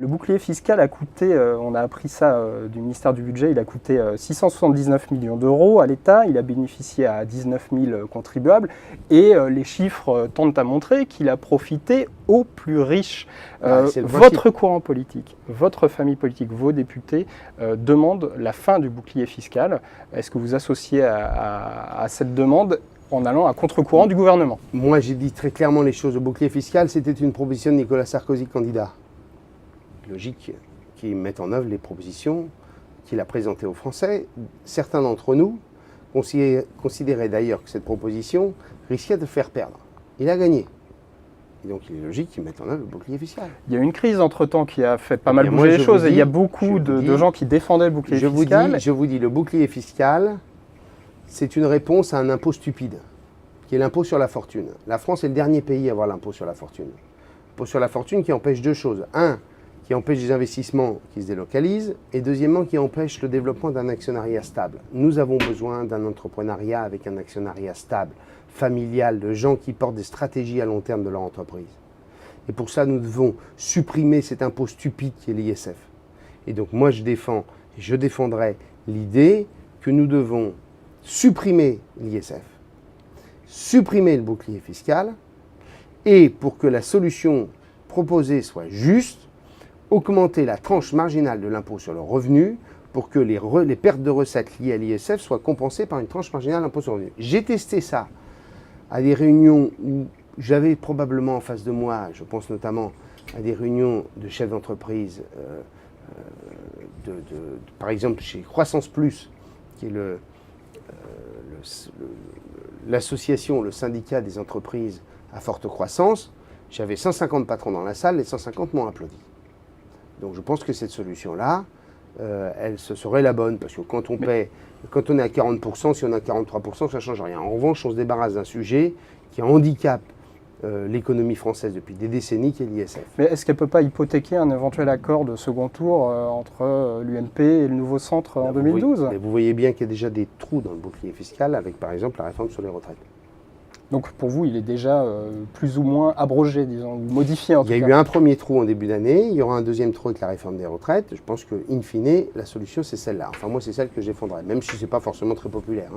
Le bouclier fiscal a coûté, on a appris ça du ministère du Budget, il a coûté 679 millions d'euros à l'État, il a bénéficié à 19 000 contribuables et les chiffres tendent à montrer qu'il a profité aux plus riches. Votre courant politique, votre famille politique, vos députés demandent la fin du bouclier fiscal. Est-ce que vous associez à cette demande en allant à contre-courant du gouvernement? Moi, j'ai dit très clairement les choses. Le bouclier fiscal, c'était une proposition de Nicolas Sarkozy, candidat. Logique qu'il mette en œuvre les propositions qu'il a présentées aux Français. Certains d'entre nous considéraient d'ailleurs que cette proposition risquait de faire perdre. Il a gagné. Et donc il est logique qu'il mette en œuvre le bouclier fiscal. Il y a eu une crise entre-temps qui a fait pas mal bouger les choses. Et il y a beaucoup de gens qui défendaient le bouclier fiscal. Je vous dis, le bouclier fiscal, c'est une réponse à un impôt stupide, qui est l'impôt sur la fortune. La France est le dernier pays à avoir l'impôt sur la fortune. L'impôt sur la fortune qui empêche deux choses. Un, qui empêche des investissements qui se délocalisent, et deuxièmement, qui empêche le développement d'un actionnariat stable. Nous avons besoin d'un entrepreneuriat avec un actionnariat stable, familial, de gens qui portent des stratégies à long terme de leur entreprise. Et pour ça, nous devons supprimer cet impôt stupide qui est l'ISF. Et donc moi, je défendrai l'idée que nous devons supprimer l'ISF, supprimer le bouclier fiscal, et pour que la solution proposée soit juste, augmenter la tranche marginale de l'impôt sur le revenu pour que les pertes de recettes liées à l'ISF soient compensées par une tranche marginale d'impôt sur le revenu. J'ai testé ça à des réunions où j'avais probablement en face de moi, je pense notamment à des réunions de chefs d'entreprise, par exemple chez Croissance Plus, qui est l'association, le syndicat des entreprises à forte croissance. J'avais 150 patrons dans la salle, les 150 m'ont applaudi. Donc je pense que cette solution-là, ce serait la bonne, parce que quand on est à 40%, si on a 43%, ça ne change rien. En revanche, on se débarrasse d'un sujet qui handicape l'économie française depuis des décennies, qui est l'ISF. Mais est-ce qu'elle ne peut pas hypothéquer un éventuel accord de second tour entre l'UMP et le nouveau centre en 2012 ? Vous voyez bien qu'il y a déjà des trous dans le bouclier fiscal, avec par exemple la réforme sur les retraites. Donc pour vous, il est déjà plus ou moins abrogé, disons, ou modifié en tout cas. Il y a eu un premier trou en début d'année, il y aura un deuxième trou avec la réforme des retraites. Je pense qu'in fine, la solution c'est celle-là. Enfin moi c'est celle que je défendrai, même si ce n'est pas forcément très populaire.